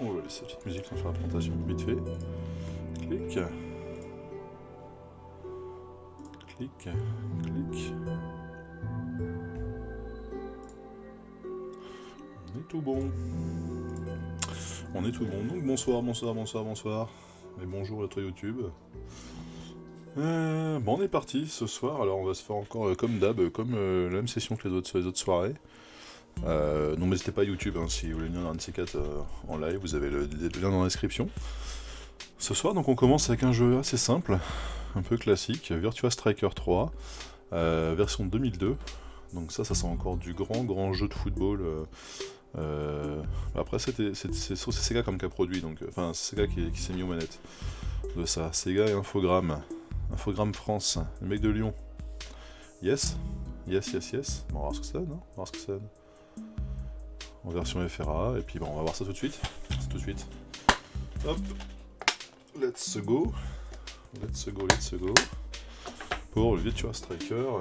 On va laisser la petite musique sans faire la présentation vite fait. Clic. Clic. Clic. On est tout bon. On est tout bon. Donc bonsoir, bonsoir, bonsoir, bonsoir. Et bonjour à toi YouTube. Bon, on est parti ce soir. Alors on va se faire encore comme d'hab, comme la même session que les autres soirées. Donc n'hésitez pas à YouTube, hein, si vous voulez venir dans un de ces quatre en live, vous avez le lien dans la description. Ce soir, donc on commence avec un jeu assez simple, un peu classique, Virtua Striker 3, version 2002. Donc ça sent encore du grand jeu de football. Après c'est Sega comme qui a produit, donc enfin c'est Sega qui s'est mis aux manettes de ça. Sega et Infogrames France, le mec de Lyon. Yes. Bon, on va voir ce que ça donne, hein. On va voir ce que ça donne. En version FRA, et puis bon, on va voir ça tout de suite. Hop, let's go. Pour le Virtua Striker.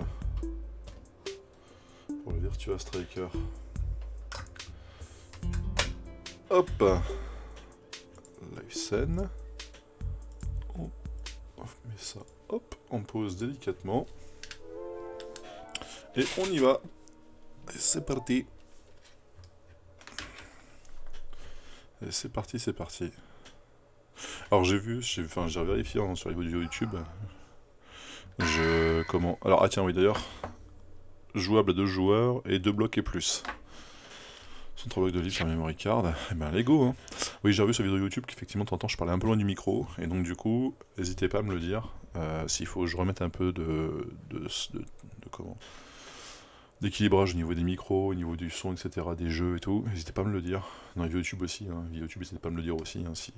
Hop, live scène. On met ça, hop, on pose délicatement. Et on y va. Et c'est parti. C'est parti. Alors j'ai vérifié sur les vidéos YouTube. Alors, ah tiens, oui d'ailleurs. Jouable à 2 joueurs et 2 blocs et plus. 103 blocs de livres sur memory card. Eh ben, Lego, hein. Oui, j'ai revu sur vidéo YouTube qu'effectivement, t'entends, je parlais un peu loin du micro. Et donc, du coup, n'hésitez pas à me le dire. S'il faut que je remette un peu d'équilibrage au niveau des micros, au niveau du son, etc., des jeux et tout, n'hésitez pas à me le dire. Dans les vidéos YouTube aussi, hein. N'hésitez pas à me le dire aussi, hein, si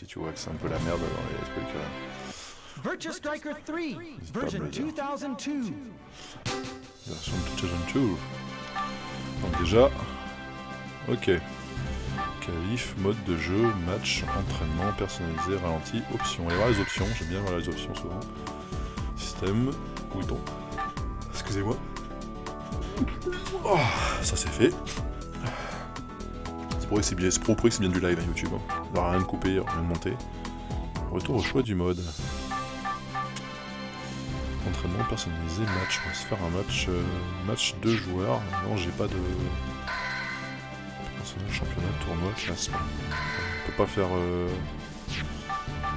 tu vois que c'est un peu la merde dans les trucs. Virtua Striker 3, version 2002. Version 2002. Donc déjà, ok. Qualif, mode de jeu, match, entraînement, personnalisé, ralenti, options. Il va y avoir les options, j'aime bien voir les options souvent. Système, bouton. Excusez-moi. Oh, ça c'est fait. C'est pour que c'est bien du live à YouTube. Hein. Il n'y aura rien de coupé, rien de monté. Retour au choix du mode. Entraînement personnalisé, match. On va se faire un match 2 joueurs. Non, j'ai pas de personnage, championnat, tournoi, classement. On peut pas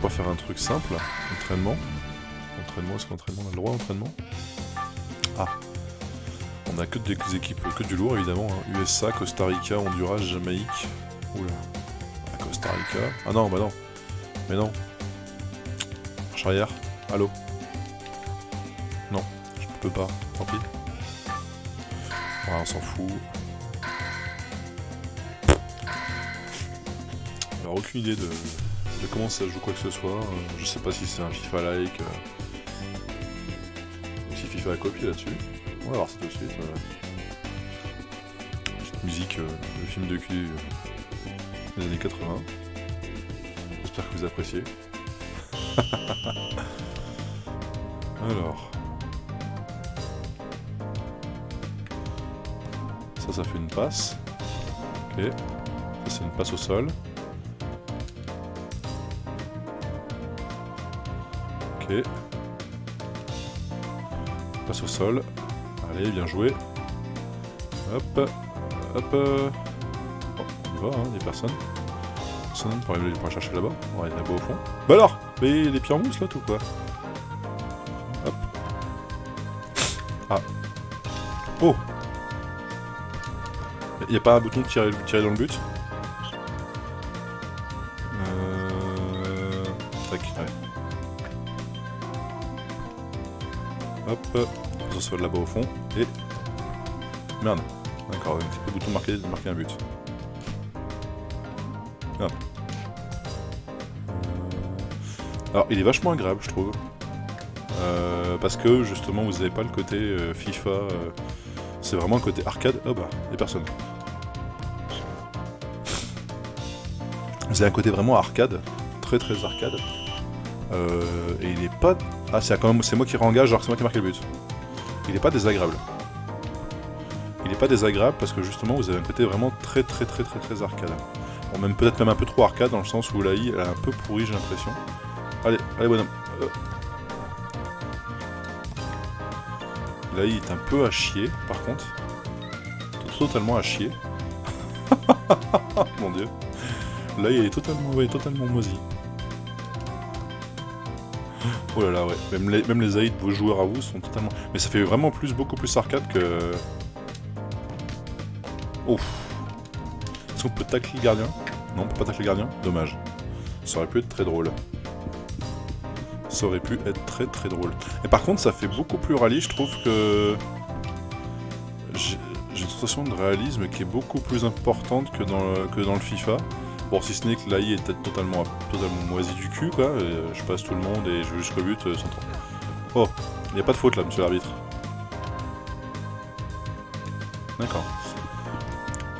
faire un truc simple. Entraînement, est-ce qu'entraînement on a le droit à entraînement? Ah. On a que des équipes, que du lourd évidemment, hein. USA, Costa Rica, Honduras, Jamaïque. Oula. Ah, Costa Rica. Ah non, bah non. Mais non. Marche arrière. Allô. Non, je peux pas. Tant pis. Voilà, on s'en fout. Alors aucune idée de comment ça joue quoi que ce soit. Je sais pas si c'est un FIFA-like. Ou si FIFA a copié là-dessus. On va voir ça tout de suite. Petite musique, le film de cul des années 80. J'espère que vous appréciez. Alors. Ça fait une passe. Ok. Ça c'est une passe au sol. Ok. Passe au sol. Allez, bien joué. Hop. Oh, on y va, hein, il y a personne. Personne pour aller chercher là-bas. On va aller là-bas au fond. Bah alors, mais les pieds en mousse là, tout quoi. Hop. Ah. Oh. Il n'y a pas un bouton de tirer dans le but. Tac, ouais. Hop. On se fait là-bas au fond. Et... Merde. D'accord, c'est le bouton de marquer un but. Ah. Alors, il est vachement agréable, je trouve. Parce que, justement, vous n'avez pas le côté FIFA... c'est vraiment le côté arcade. Oh bah, il n'y a personne. Vous avez un côté vraiment arcade, très arcade. Et il est pas... Ah, c'est moi qui réengage alors que c'est moi qui marque le but. Il est pas désagréable. Il est pas désagréable parce que justement vous avez un côté vraiment très arcade. Bon, même peut-être même un peu trop arcade dans le sens où l'AI elle a un peu pourri, j'ai l'impression. Allez, allez bonhomme. L'AI est un peu à chier, par contre. Totalement à chier. Mon dieu. L'AI est totalement moisi. Oh là là, ouais. Même les AI de vos joueurs à vous sont totalement... Mais ça fait vraiment beaucoup plus arcade que... Ouf. Est-ce qu'on peut tacler le gardien? Non, on peut pas tacler le gardien? Dommage. Ça aurait pu être très drôle. Ça aurait pu être très drôle. Et par contre, ça fait beaucoup plus réaliste, je trouve que... J'ai une sensation de réalisme qui est beaucoup plus importante que dans le FIFA. Bon, si ce n'est que l'AI est peut-être totalement moisi du cul, quoi. Je passe tout le monde et je vais jusqu'au but sans trop. Oh, il n'y a pas de faute là, monsieur l'arbitre. D'accord.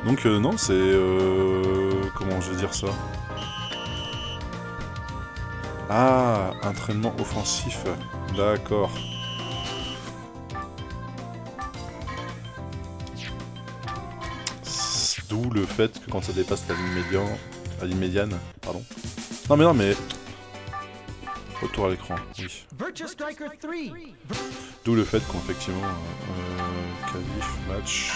Donc, non, c'est... comment je vais dire ça? Ah, entraînement offensif. D'accord. D'où le fait que quand ça dépasse la ligne médiane, pardon. Non mais... Retour à l'écran, oui. D'où le fait qu'effectivement, qualif, match...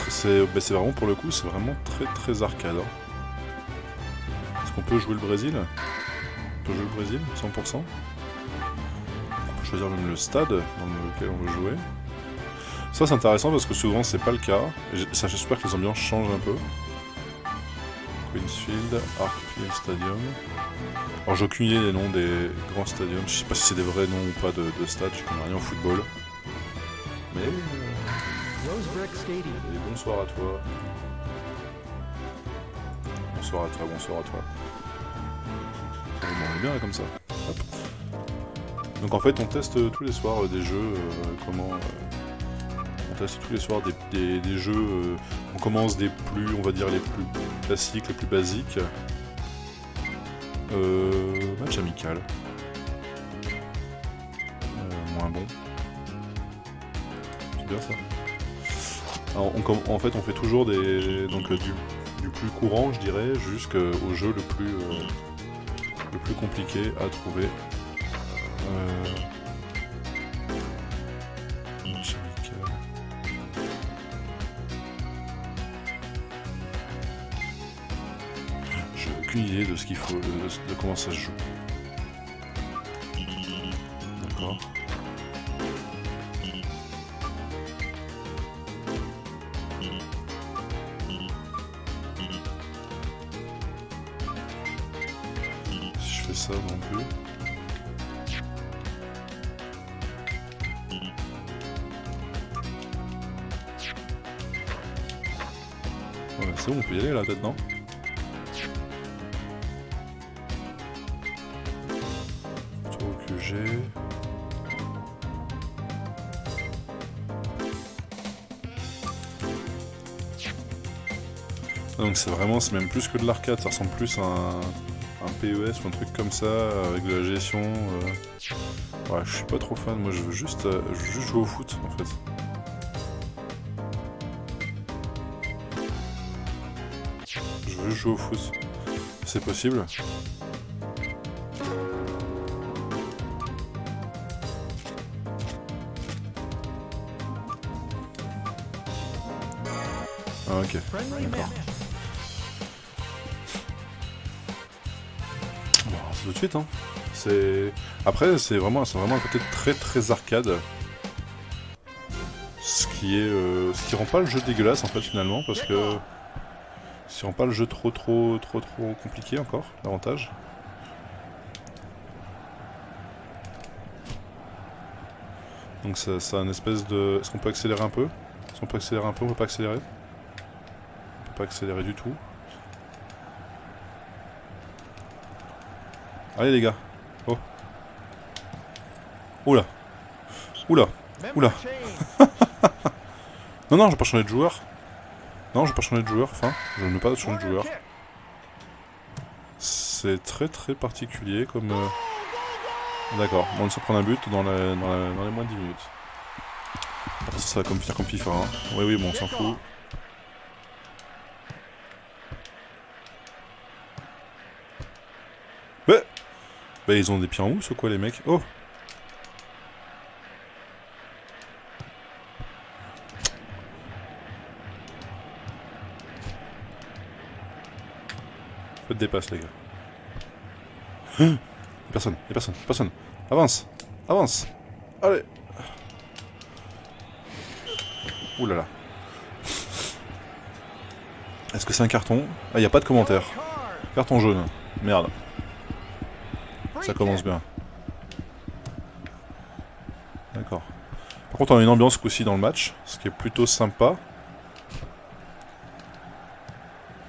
C'est vraiment, pour le coup, c'est vraiment très arcade. Hein. Est-ce qu'on peut jouer le Brésil? On peut jouer le Brésil, 100%. On peut choisir même le stade dans lequel on veut jouer. Ça c'est intéressant parce que souvent c'est pas le cas. J'espère que les ambiances changent un peu. Queensfield, Arcfield Stadium. Alors j'ai aucune idée des noms des grands stadiums. Je sais pas si c'est des vrais noms ou pas de stades, je connais rien au football. Mais... Et bonsoir à toi. Bonsoir à toi, bonsoir à toi. On est bien là comme ça. Hop. Donc en fait on teste tous les soirs des jeux, on teste tous les soirs des jeux, on commence des plus, on va dire les plus classiques, les plus basiques. Match amical. Moins bon. C'est bien ça. Alors, en fait on fait toujours du plus courant je dirais jusqu'au jeu le plus compliqué à trouver. J'ai aucune idée de ce qu'il faut, de comment ça se joue. D'accord. Si je fais ça non plus. Ouais, c'est bon, on peut y aller là, peut-être, non? Tour QG. Donc c'est même plus que de l'arcade, ça ressemble plus à un PES ou un truc comme ça, avec de la gestion. Ouais, je suis pas trop fan, moi je veux juste jouer au foot en fait. Je veux jouer au foot. C'est possible? Ah ok, d'accord. Bon, c'est tout de suite hein. Après c'est vraiment un côté très arcade. Ce qui rend pas le jeu dégueulasse en fait finalement parce que ce qui rend pas le jeu trop compliqué encore, davantage. Donc ça a une espèce de... Est-ce qu'on peut accélérer un peu? Est-ce qu'on peut accélérer un peu? On peut pas accélérer? On peut pas accélérer du tout. Allez les gars. Oh. Oula. Oula. Oula. Non, je vais pas changer de joueur. Non, je vais pas changer de joueur. Enfin, je ne veux pas changer de joueur. C'est très particulier comme... D'accord, on se prend un but dans les moins de 10 minutes. Après, ça ça va finir comme FIFA. Hein. Oui, oui, bon, on s'en fout. Bah, ils ont des pieds en mousse ou quoi, les mecs? Oh! Faites des passes, les gars. Personne, y'a personne, personne. Avance, avance. Allez. Ouh là là. Est-ce que c'est un carton? Ah, y a pas de commentaire. Carton jaune. Merde. Ça commence bien. D'accord. Par contre, on a une ambiance aussi dans le match, ce qui est plutôt sympa.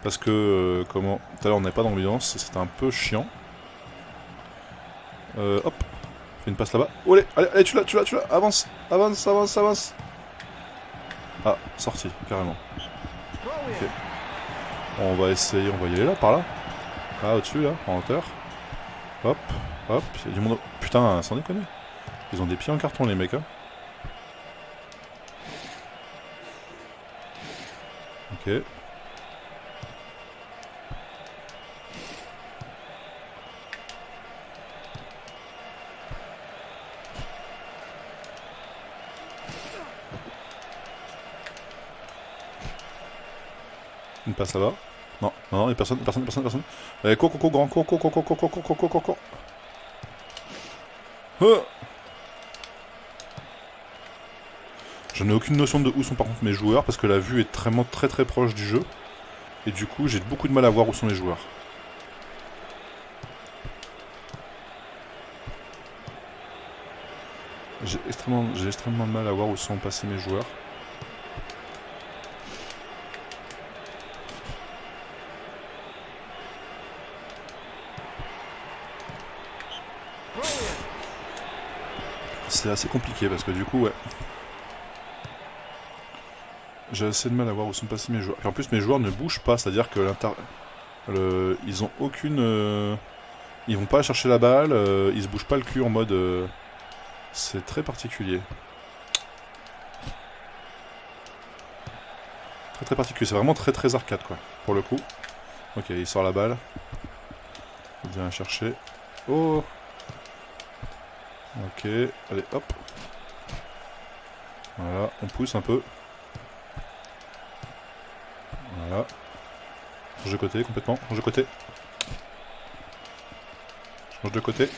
Parce que, comment... Tout à l'heure, on n'avait pas d'ambiance, c'était un peu chiant. Hop. Fais une passe là-bas. Oh, allez, allez, allez, tu l'as. Avance, avance, avance, avance. Ah, sorti, carrément. Ok. On va essayer, on va y aller là, par là. Là, au-dessus, là, en hauteur. Hop, hop, il y a du monde... Putain, sans déconner. Ils ont des pieds en carton, les mecs, hein. Ok. Une passe là-bas. Non, non, il n'y a personne, personne. Allez, cours, grand, cours. Je n'ai aucune notion de où sont par contre mes joueurs, parce que la vue est vraiment très proche du jeu. Et du coup, j'ai beaucoup de mal à voir où sont les joueurs. J'ai extrêmement de mal à voir où sont passés mes joueurs. C'est assez compliqué parce que du coup, ouais. J'ai assez de mal à voir où sont passés mes joueurs. Et en plus, mes joueurs ne bougent pas, c'est-à-dire que ils ont aucune... Ils vont pas chercher la balle, ils se bougent pas le cul en mode... C'est très particulier. Très particulier, c'est vraiment très arcade quoi, pour le coup. Ok, il sort la balle. Il vient la chercher. Oh! Ok, allez, hop. Voilà, on pousse un peu. Voilà. Change de côté, complètement. Change de côté. Change de côté.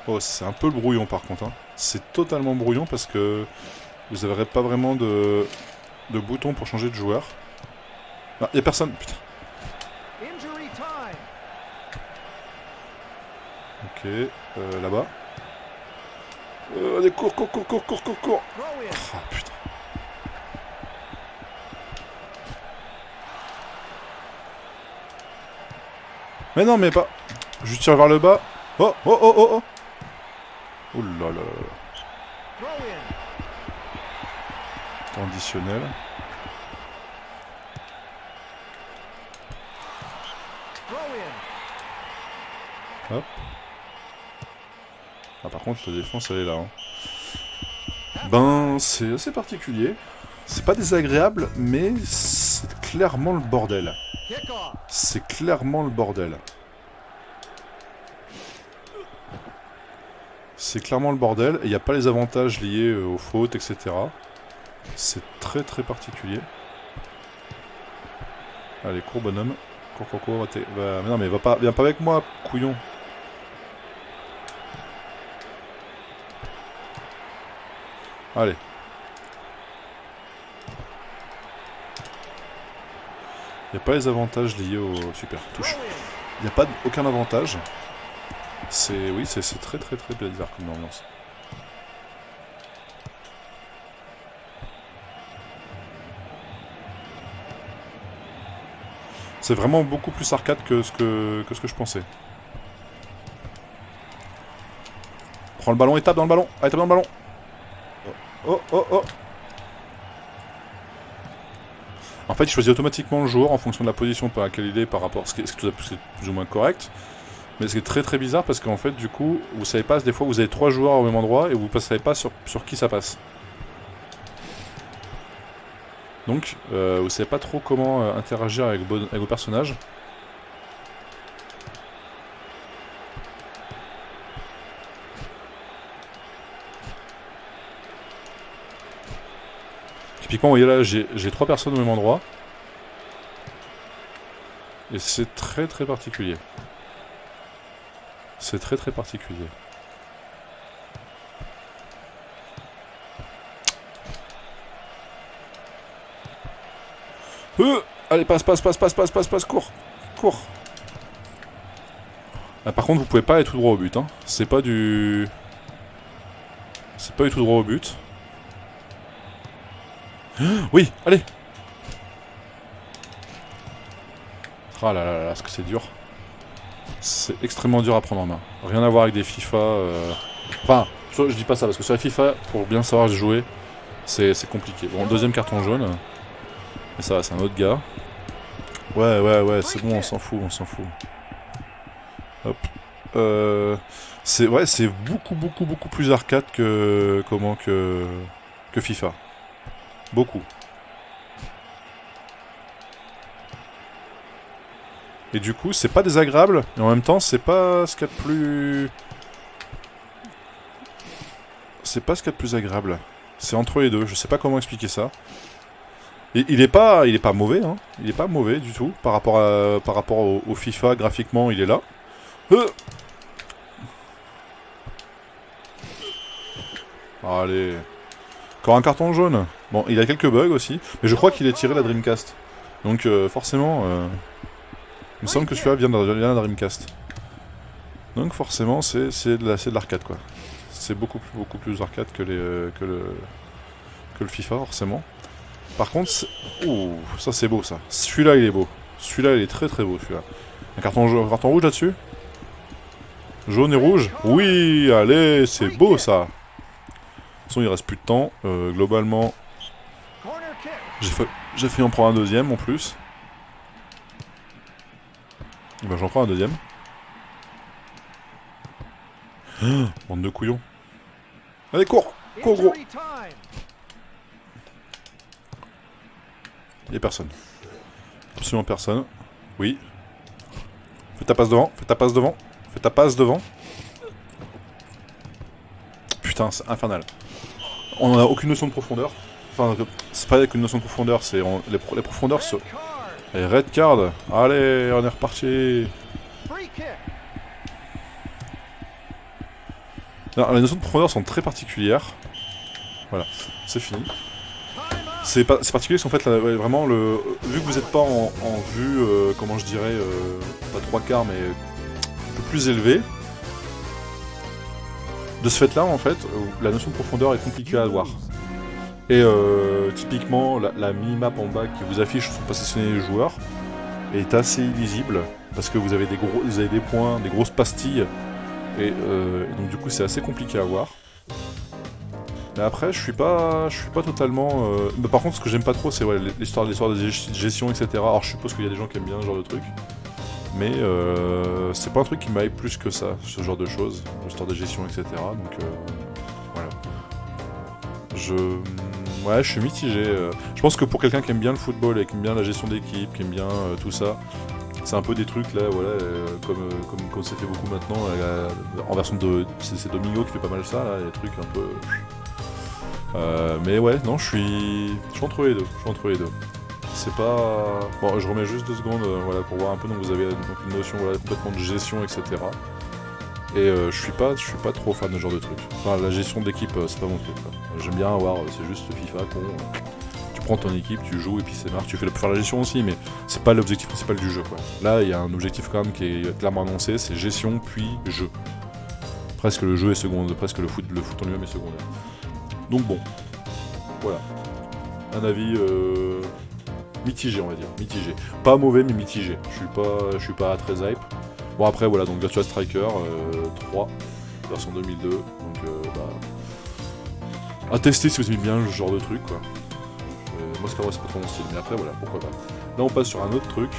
Oh, c'est un peu le brouillon par contre. Hein. C'est totalement brouillon parce que vous n'aurez pas vraiment de bouton pour changer de joueur. Ah, y a personne, putain. Ok, là-bas. Allez, cours. Ah, putain. Mais non, mais pas. Je tire vers le bas. Oh. Ouh là là. Conditionnel. Hop. Ah, par contre, la défense, elle est là. Hein. Ben, c'est assez particulier. C'est pas désagréable, mais c'est clairement le bordel. C'est clairement le bordel. C'est clairement le bordel, et il n'y a pas les avantages liés aux fautes, etc. C'est très particulier. Allez, cours bonhomme. Cours, mais non, mais viens pas avec moi, couillon. Allez. Il n'y a pas les avantages liés au... Super, touche. Il n'y a pas aucun avantage. Oui, c'est très bizarre comme ambiance. C'est vraiment beaucoup plus arcade que ce que je pensais. Prends le ballon et tape dans le ballon. Allez, tape dans le ballon. Oh. En fait, il choisit automatiquement le joueur en fonction de la position par laquelle il est par rapport à ce qui est plus ou moins correct. Mais c'est très très bizarre parce qu'en fait, du coup, vous savez pas, des fois vous avez 3 joueurs au même endroit et vous ne savez pas sur qui ça passe. Donc, vous savez pas trop comment interagir avec vos personnages. Typiquement, vous voyez là, j'ai 3 personnes au même endroit. Et c'est très très particulier. C'est très très particulier. Allez, passe, cours. Cours. Ah, par contre, vous pouvez pas aller tout droit au but. Hein. C'est pas du tout droit au but. Oui, allez. Ah là là là, est-ce que c'est dur. C'est extrêmement dur à prendre en main. Rien à voir avec des FIFA. Enfin, je dis pas ça parce que sur les FIFA, pour bien savoir jouer, c'est compliqué. Bon, deuxième carton jaune. Et ça va, c'est un autre gars. Ouais, c'est bon, on s'en fout. Hop. C'est beaucoup plus arcade que FIFA. Beaucoup. Et du coup, c'est pas désagréable, et en même temps, c'est pas ce qu'il y a de plus... C'est pas ce qu'il y a de plus agréable. C'est entre les deux, je sais pas comment expliquer ça. Et il est pas mauvais, hein. Il est pas mauvais du tout, par rapport au FIFA, graphiquement, il est là. Allez. Encore un carton jaune. Bon, il a quelques bugs aussi, mais je crois qu'il est tiré de la Dreamcast. Donc forcément... Il me semble que celui-là vient de la Dreamcast. Donc forcément, c'est de l'arcade, quoi. C'est beaucoup plus arcade que le FIFA, forcément. Par contre, ouh, ça c'est beau, ça. Celui-là, il est beau. Celui-là, il est très beau, celui-là. Un carton rouge là-dessus? Jaune et rouge? Oui, allez, c'est beau, ça. De toute façon, il reste plus de temps. Globalement, j'ai fait en prendre un deuxième, en plus. Ben, j'en prends un deuxième. Bande de couillons. Allez, cours, gros. Y'a personne. Absolument personne. Oui. Fais ta passe devant. Putain, c'est infernal. On n'a aucune notion de profondeur. Enfin, c'est pas avec une notion de profondeur, c'est les profondeurs se... Et red card. Allez, on est reparti. Non, les notions de profondeur sont très particulières. Voilà, c'est fini. C'est particulier parce qu'en fait, là, ouais, vraiment, vu que vous n'êtes pas en vue, comment je dirais, pas 3/4, mais un peu plus élevé, de ce fait-là, en fait, la notion de profondeur est compliquée à avoir. Et typiquement, la mini-map en bas qui vous affiche sur positionner les joueurs est assez illisible parce que vous avez des points, des grosses pastilles, et donc du coup c'est assez compliqué à voir. Mais après, je suis pas totalement. Mais par contre, ce que j'aime pas trop, c'est ouais, l'histoire de gestion, etc. Alors je suppose qu'il y a des gens qui aiment bien ce genre de truc, mais c'est pas un truc qui m'aille plus que ça, ce genre de choses, l'histoire de gestion, etc. Donc voilà. Ouais, je suis mitigé. Je pense que pour quelqu'un qui aime bien le football et qui aime bien la gestion d'équipe, qui aime bien tout ça, c'est un peu des trucs là, voilà, comme c'est fait beaucoup maintenant, en version de... C'est Domingo qui fait pas mal ça, là, des trucs un peu... mais ouais, non, je suis entre les deux. C'est pas... Bon, je remets juste 2 secondes voilà, pour voir un peu, donc vous avez donc, une notion voilà, complètement de gestion, etc. Et je suis pas trop fan de ce genre de truc. Enfin, la gestion d'équipe, c'est pas mon truc. J'aime bien avoir, c'est juste FIFA, tu prends ton équipe, tu joues et puis c'est marre. Tu fais faire la gestion aussi, mais c'est pas l'objectif principal du jeu, quoi. Là, il y a un objectif quand même qui est clairement annoncé, c'est gestion puis jeu. Presque le jeu est secondaire, presque le foot en lui-même est secondaire. Donc bon, voilà. Un avis mitigé, on va dire, mitigé. Pas mauvais, mais mitigé. Je suis pas très hype. Bon après voilà, donc Virtua Striker 3, version 2002, donc à tester si vous aimez bien ce genre de truc, quoi. Moi c'est pas trop mon style, mais après voilà, pourquoi pas. Là on passe sur un autre truc,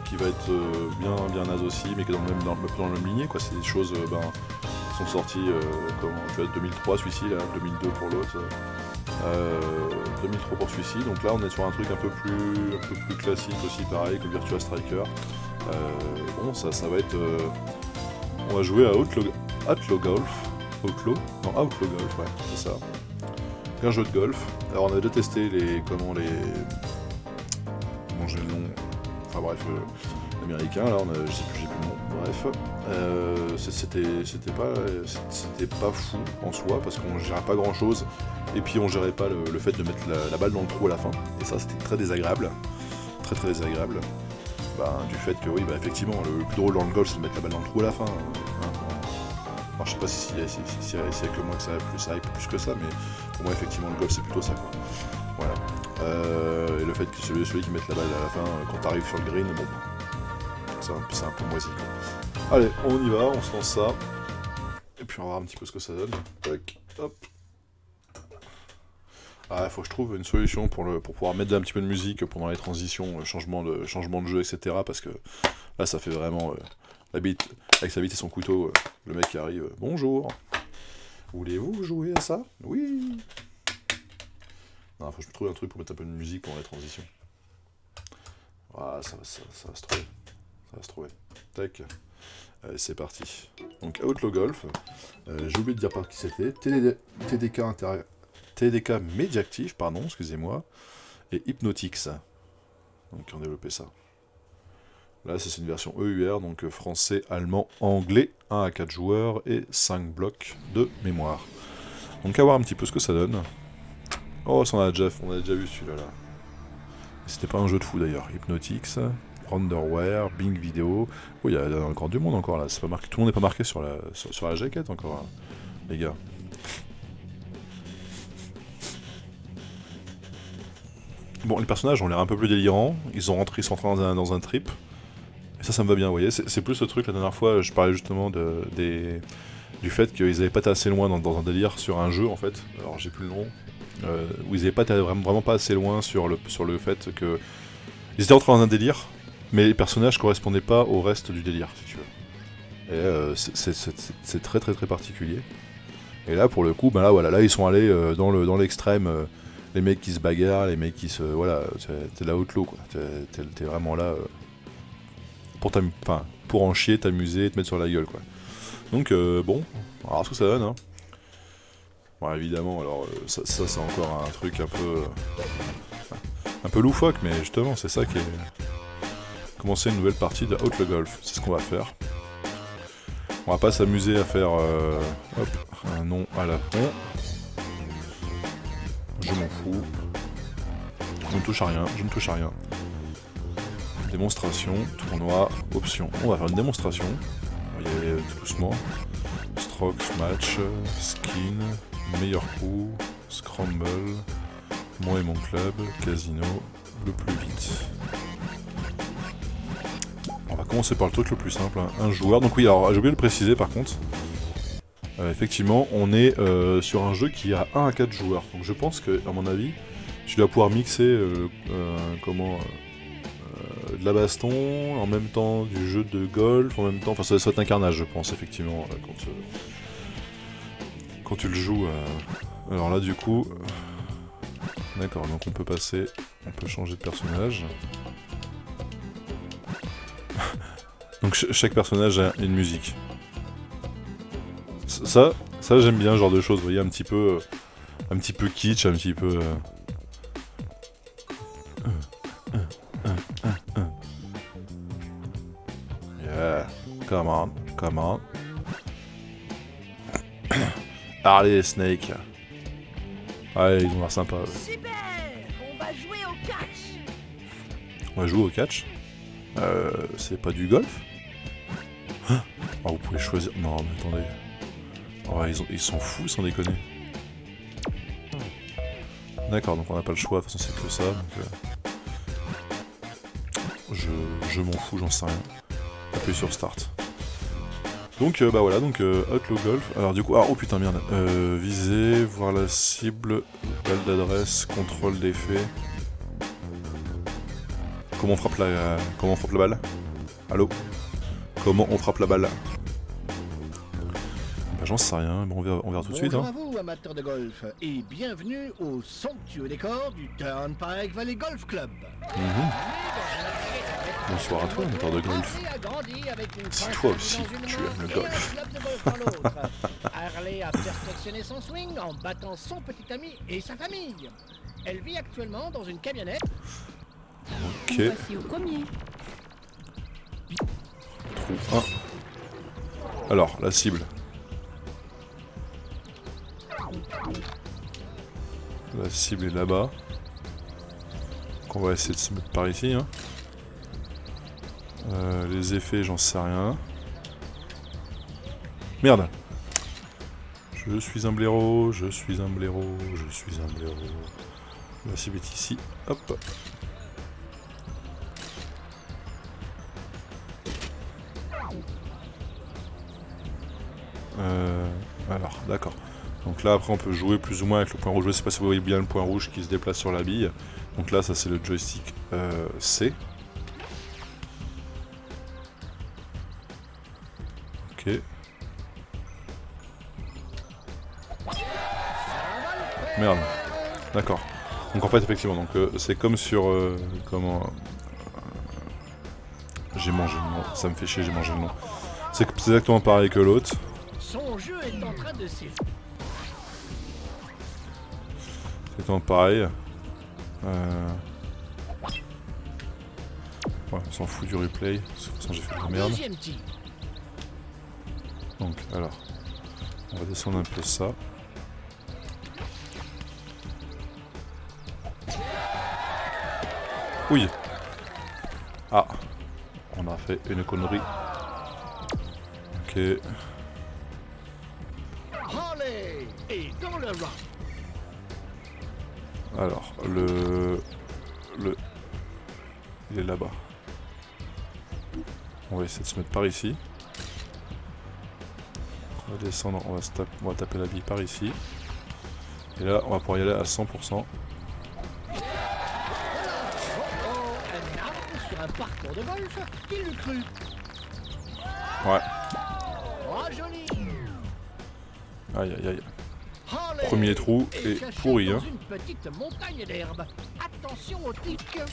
qui va être bien naze aussi, mais qui est dans le même lignée, quoi. C'est des choses qui sont sorties, tu vois, 2003 celui-ci, là, 2002 pour l'autre, 2003 pour celui-ci. Donc là, on est sur un truc un peu plus classique aussi, pareil que Virtua Striker. Bon, ça va être... on va jouer à Outlaw Golf. Outlaw Golf, ouais, c'est ça. Un jeu de golf. Alors on a déjà testé comment j'ai le nom. Enfin bref, l'américain, là, j'ai plus le nom. Bref, c'était pas fou en soi, parce qu'on gérait pas grand chose, et puis on gérait pas le fait de mettre la balle dans le trou à la fin, et ça c'était très désagréable. Très désagréable. Du fait que oui, effectivement, le plus drôle dans le golf c'est de mettre la balle dans le trou à la fin. Alors, je sais pas si avec le moins que ça aille plus que ça, mais pour moi effectivement le golf c'est plutôt ça, quoi. Voilà. Et le fait que celui qui mette la balle à la fin quand t'arrives sur le green, bon, c'est un peu moisi, quoi. Allez, on y va, on se lance ça. Et puis on va voir un petit peu ce que ça donne. Tac, hop. Ah, faut que je trouve une solution pour pouvoir mettre un petit peu de musique pendant les transitions, changement de jeu, etc. Parce que là, ça fait vraiment avec sa bite et son couteau, le mec qui arrive. Bonjour. Voulez-vous jouer à ça? Oui. Non, faut que je me trouve un truc pour mettre un peu de musique pendant les transitions. Ah, ça va se trouver. Ça va se trouver. Tac. Allez, c'est parti. Donc, Outlaw Golf. J'ai oublié de dire par qui c'était. TDK Mediactive, pardon, excusez-moi, et Hypnotix, donc qui ont développé ça. Là, c'est une version EUR, donc français, allemand, anglais, 1 à 4 joueurs et 5 blocs de mémoire. Donc à voir un petit peu ce que ça donne. Oh, ça on a déjà vu celui-là. Là. C'était pas un jeu de fou d'ailleurs. Hypnotix, Underwear, Bing Video. Oh, il y a encore du monde encore là. C'est pas marqué. Tout le monde n'est pas marqué sur la jaquette encore, hein, les gars. Bon, les personnages ont l'air un peu plus délirants, ils sont rentrés dans un trip, et ça me va bien, vous voyez, c'est plus le truc, la dernière fois, je parlais justement du fait qu'ils avaient pas été assez loin dans un délire sur un jeu, en fait, alors j'ai plus le nom, où ils avaient pas été vraiment pas assez loin sur le fait que... Ils étaient rentrés dans un délire, mais les personnages correspondaient pas au reste du délire, si tu veux. Et c'est très particulier. Et là, pour le coup, là ils sont allés dans l'extrême... les mecs qui se bagarrent, les mecs qui se... Voilà, t'es la outlaw, quoi. T'es vraiment là pour en chier, t'amuser, te mettre sur la gueule, quoi. Donc, bon, on va voir ce que ça donne, hein. Bon, évidemment, alors, ça c'est encore un truc un peu loufoque, mais justement, c'est ça qui est... Commencer une nouvelle partie de Outlaw Golf, c'est ce qu'on va faire. On va pas s'amuser à faire un nom à la con. Je m'en fous. Je ne touche à rien. Démonstration, tournoi, option. On va faire une démonstration. On va y aller tout doucement. Strokes, match, skin, meilleur coup, scramble, moi et mon club, casino, le plus vite. On va commencer par le truc le plus simple, hein. Un joueur. Donc oui, alors j'ai oublié de le préciser par contre. Effectivement, on est sur un jeu qui a 1 à 4 joueurs. Donc je pense que, à mon avis, tu dois pouvoir mixer de la baston, en même temps du jeu de golf, en même temps... Enfin, ça va être un carnage, je pense, effectivement, quand tu le joues. Alors là, du coup... D'accord, donc on peut changer de personnage. Donc chaque personnage a une musique. Ça j'aime bien ce genre de choses, vous voyez, un petit peu kitsch, un petit peu... Yeah, come on. Allez, Snake. Allez, ils ont l'air sympas. Super! On va jouer au catch! On va jouer au catch? C'est pas du golf? Ah, vous pouvez choisir... Non, mais attendez... Oh, ils s'en foutent sans déconner. D'accord, donc on n'a pas le choix, de toute façon c'est que ça, donc je m'en fous, j'en sais rien. Appuie sur start. Donc voilà, donc Outlaw Golf. Alors du coup, oh putain merde. Viser, voir la cible, balle d'adresse, contrôle d'effet. Comment on frappe la balle? Allô? Comment on frappe la balle? Bah, j'en sais rien, bon, on verra tout de suite. Bonjour Hein. à vous, amateurs de golf, et bienvenue au somptueux décor du Turnpike Valley Golf Club. Bonsoir à toi, amateur de golf. Si toi aussi, tu aimes le golf. Harley a perfectionné son swing en battant son petit ami et sa famille. Elle vit actuellement dans une camionnette. Ok. Voici au premier. Trou 1. Alors, la cible. La cible est là-bas. Donc on va essayer de se mettre par ici. Hein. Les effets, j'en sais rien. Merde! Je suis un blaireau, je suis un blaireau, je suis un blaireau. La cible est ici. Hop! Alors, d'accord. Donc là, après, on peut jouer plus ou moins avec le point rouge. Je sais pas si vous voyez bien le point rouge qui se déplace sur la bille. Donc là, ça c'est le joystick C. Ok. Merde. D'accord. Donc en fait, effectivement, donc c'est comme sur... comment... j'ai mangé le nom. Ça me fait chier, j'ai mangé le nom. C'est exactement pareil que l'autre. Son jeu est en train de s'effondrer. C'est exactement pareil. Ouais, on s'en fout du replay. De toute façon, j'ai fait de la merde. Deuxième tir. Donc, alors, on va descendre un peu ça. Oui. Ah, on a fait une connerie. Ok. Harley est dans le round. Alors, il est là-bas. On va essayer de se mettre par ici. On va descendre, on va taper la bille par ici. Et là, on va pouvoir y aller à 100%. Un arbre sur un parcours de golf, qui l'eût cru? Ouais. Oh, joli. Aïe aïe aïe. Harley Premier trou est et caché pourri, dans hein. une petite montagne d'herbe. Attention au tic. Bien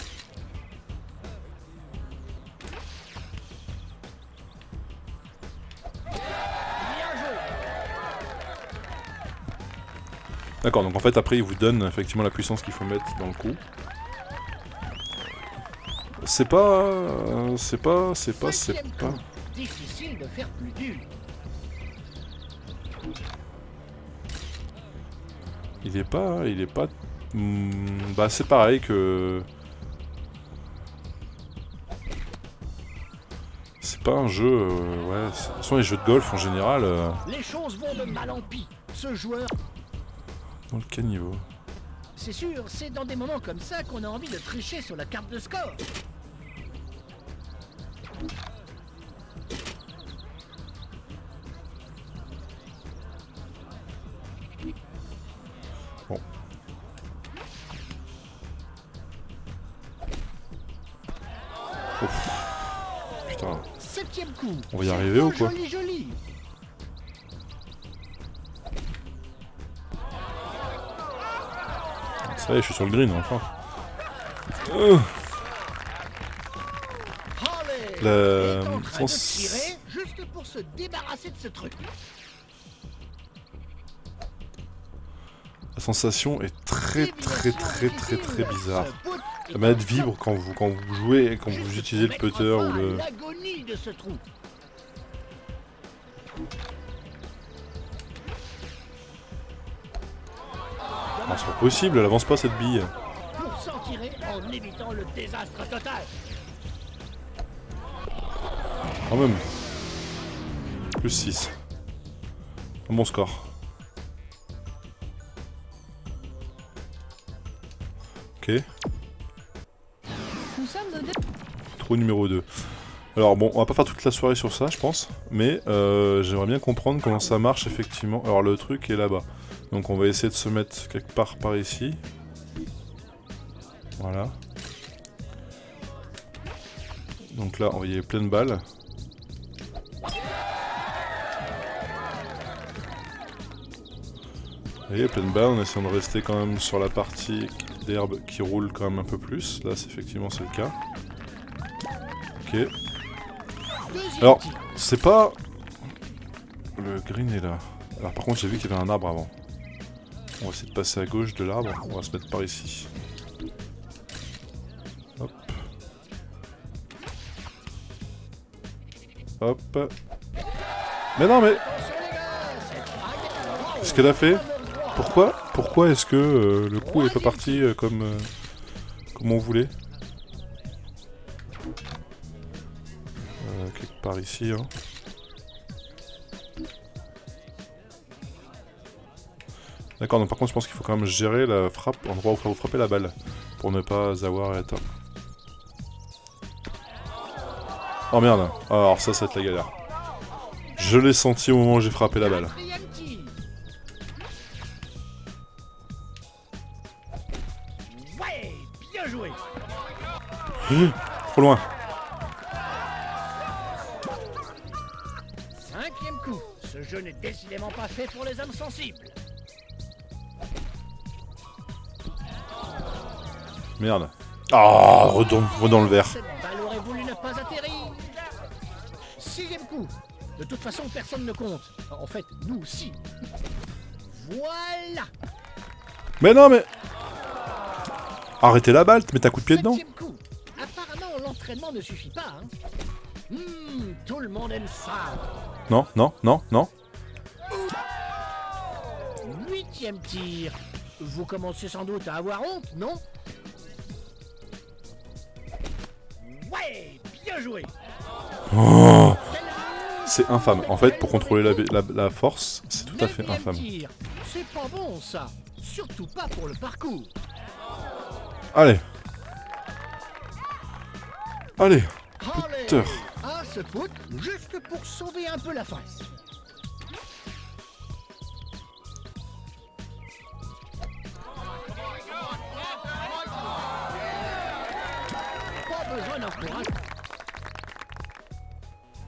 joué. D'accord, donc en fait après il vous donne effectivement la puissance qu'il faut mettre dans le coup. C'est pas... Cinquième coup. Difficile de faire plus dur. Il est pas... bah c'est pareil que... C'est pas un jeu... ouais, ce sont les jeux de golf en général... Les choses vont de mal en pis. Ce joueur, Dans le caniveau. c'est sûr, c'est dans des moments comme ça qu'on a envie de tricher sur la carte de score. Bon. Ouf. Putain. Septième coup. On va y C'est arriver ou quoi? Joli, joli. Ça y est, je suis sur le green enfin. Harley Le- est en train de sens- tirer juste pour se débarrasser de ce truc. La sensation est très bizarre. Ce bout est La manette un vibre quand vous jouez, quand juste vous pour utilisez le mettre putter fin ou à le... l'agonie de ce trou. Ah, c'est pas possible, elle avance pas cette bille. Pour s'en tirer en évitant le désastre total. Quand même. Plus 6. Un bon score. Ok. Nous sommes au Trou numéro 2. Alors bon, on va pas faire toute la soirée sur ça, je pense. Mais j'aimerais bien comprendre comment ça marche, effectivement. Alors le truc est là-bas. Donc on va essayer de se mettre quelque part par ici. Voilà. Donc là, on va y aller pleine balle. Et pleine balle, en essayant de rester quand même sur la partie d'herbe qui roule quand même un peu plus. Là, effectivement, c'est le cas. Ok. Alors, c'est pas... Le green est là. Alors par contre, j'ai vu qu'il y avait un arbre avant. On va essayer de passer à gauche de l'arbre. On va se mettre par ici. Hop. Hop. Mais non, mais... Qu'est-ce qu'elle a fait? Pourquoi est-ce que le coup est pas parti comme on voulait? Quelque part ici, hein. D'accord, donc par contre je pense qu'il faut quand même gérer la frappe, l'endroit où vous frappez la balle, pour ne pas avoir à être... Oh merde, alors ça va être la galère. Je l'ai senti au moment où j'ai frappé la balle. Ouais, bien joué. Trop loin. 5e coup. Ce jeu n'est décidément pas fait pour les âmes sensibles. Merde. Ah, redon le verre. Cette balle aurait voulu ne pas atterrir. 6e coup. De toute façon, personne ne compte. En fait, nous aussi. Voilà. Mais non, mais... Arrêtez la balle, mets un coup de pied dedans. 7e coup. Apparemment, l'entraînement ne suffit pas. Hein. Tout le monde aime ça. Non, non, non, non. 8e tir. Vous commencez sans doute à avoir honte, non? Ouais, bien joué. Oh, c'est infâme. En fait, pour contrôler la force, c'est tout à fait 9e infâme. tir. C'est pas bon, ça. Surtout pas pour le parcours. Allez. Allez. Allez, Putain. à ce put, juste pour sauver un peu la face. Pas besoin d'encouragement.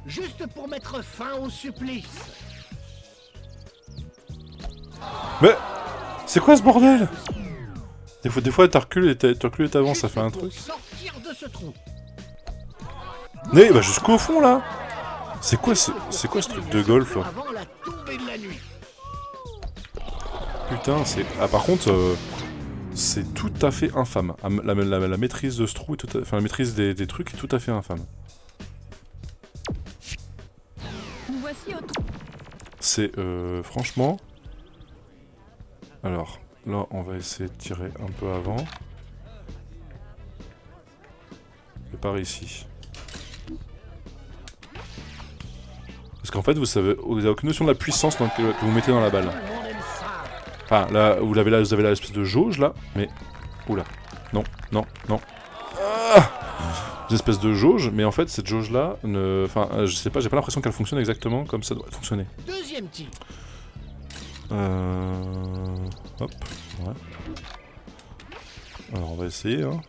Juste pour mettre fin au supplice. Mais... C'est quoi ce bordel? Des fois t'as reculé et t'avances, ça fait un Juste truc. pour sortir de ce trou. Mais bah jusqu'au fond là. C'est quoi ce truc de golf là? Avant la tombée de la nuit. Putain, c'est... Ah par contre, c'est tout à fait infâme. La maîtrise de ce trou, enfin la maîtrise des trucs est tout à fait infâme. Nous voici au trou. C'est franchement... Alors, là on va essayer de tirer un peu avant. Et par ici. Parce qu'en fait, vous avez aucune notion de la puissance que vous mettez dans la balle. Tout le monde aime ça. Enfin, là, vous avez là l'espèce de jauge, là, mais... Oula. Non, non, non. Ah, une espèce de jauge, mais en fait, cette jauge-là, enfin, je sais pas, j'ai pas l'impression qu'elle fonctionne exactement comme ça doit fonctionner. 2e tir. Hop, ouais. Alors, on va essayer, hein.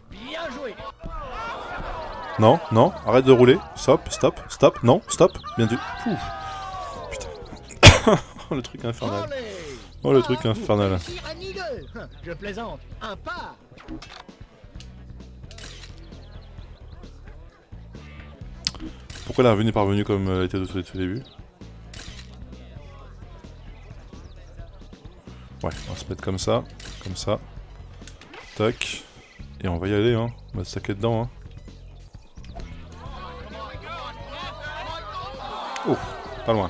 Bien joué. Non, non, arrête de rouler. Stop, stop, stop, non, stop. Bien du... Pouf. Putain. Oh, le truc infernal. Allez. Oh, le truc infernal. Tir à ni deux. Je plaisante. Un pas. Pourquoi la revue n'est pas revenue comme elle était au tout début? Ouais, on va se mettre comme ça. Tac. Et on va y aller, hein. On va se saquer dedans, hein. Oh, pas loin.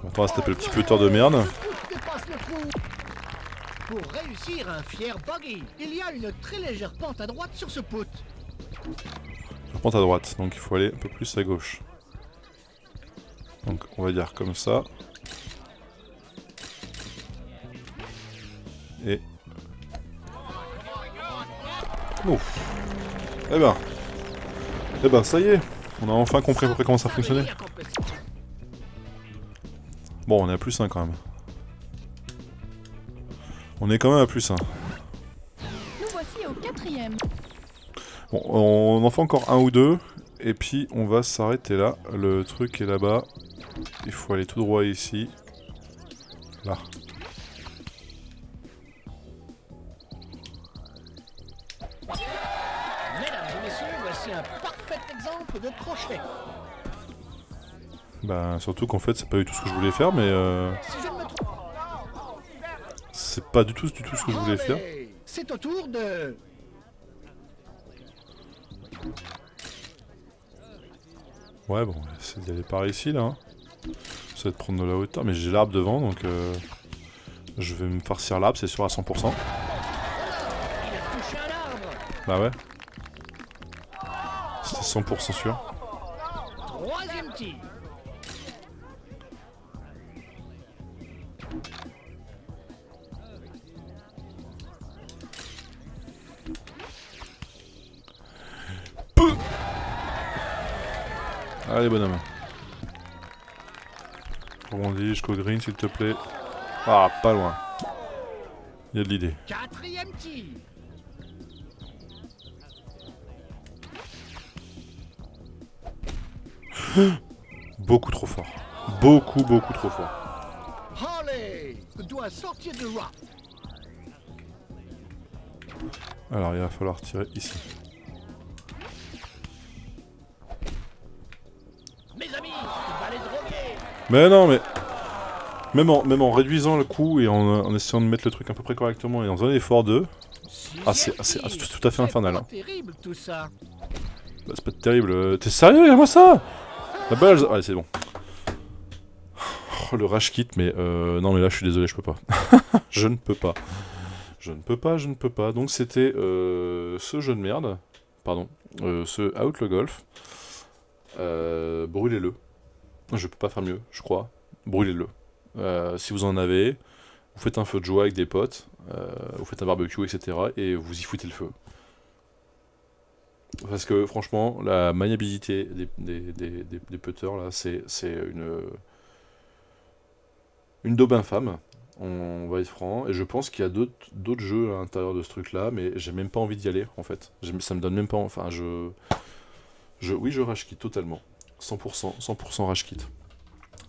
On va se taper le petit puteur de merde. Dépasse le trou. Pour réussir un fier bogey, il y a une très légère pente à droite sur ce put. Je pente à droite, donc il faut aller un peu plus à gauche. Donc on va dire comme ça. Et... Ouf. Eh ben ça y est. On a enfin compris à peu près comment ça fonctionnait. Bon, on est à +1 quand même. On est quand même à +1. Nous voici au 4e. Bon, on en fait encore un ou deux, et puis on va s'arrêter là. Le truc est là-bas. Il faut aller tout droit ici. Là. Mesdames et messieurs, voici un parfait exemple de crochet. Bah, surtout qu'en fait, c'est pas du tout ce que je voulais faire, mais Si je ne me trompe, c'est pas du tout ce que je voulais faire. allez, c'est au tour de... Ouais, bon, c'est d'y aller par ici, là. Hein. Ça va de prendre de la hauteur, mais j'ai l'arbre devant, donc je vais me farcir l'arbre, c'est sûr, à 100%. Il a touché un arbre. Bah ouais. C'était 100% sûr. Troisième tir. Allez, bonhomme. Rebondis jusqu'au green, s'il te plaît. Ah, pas loin. Il y a de l'idée. Quatrième tir. Beaucoup trop fort. Beaucoup trop fort. Harley doit sortir de rock. Alors, il va falloir tirer ici. Mes amis, il va les droguer. Mais non, mais... Même en réduisant le coup et en essayant de mettre le truc à peu près correctement et en faisant un effort d'eux... Ah, c'est tout à fait infernal. Hein. C'est terrible tout ça. Bah, c'est pas terrible. T'es sérieux? Regarde-moi ça! La balle... Allez, c'est bon. Oh, le rage kit, mais non, mais là, je suis désolé, je peux pas. Je ne peux pas. Je ne peux pas. Donc, c'était ce jeu de merde. Pardon. Ce Outlaw Golf. Brûlez-le. Je peux pas faire mieux, je crois. Brûlez-le. Si vous en avez, vous faites un feu de joie avec des potes, vous faites un barbecue, etc. et vous y foutez le feu. Parce que franchement, la maniabilité des putters, là, c'est une daube infâme. On va être franc. Et je pense qu'il y a d'autres jeux à l'intérieur de ce truc-là, mais j'ai même pas envie d'y aller, en fait. Ça me donne même pas... Enfin, oui, je rage quitte totalement. 100% rage quitte.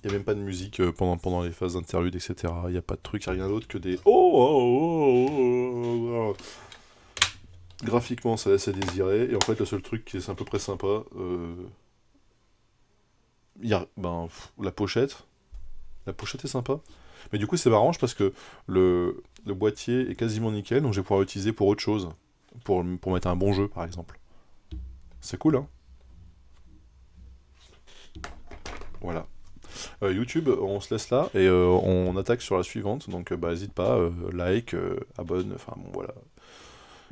Il n'y a même pas de musique pendant les phases d'interlude, etc. Il n'y a pas de truc, il n'y a rien d'autre que des... Graphiquement, ça laisse à désirer. Et en fait, le seul truc qui est à peu près sympa... il y a la pochette. La pochette est sympa. Mais du coup, c'est marrant parce que le boîtier est quasiment nickel, donc je vais pouvoir l'utiliser pour autre chose. Pour mettre un bon jeu, par exemple. C'est cool, hein? Voilà. YouTube, on se laisse là et on attaque sur la suivante. Donc, n'hésite pas, like, abonne, enfin bon, voilà.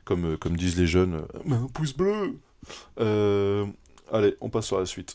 Comme disent les jeunes, un pouce bleu. Allez, on passe sur la suite.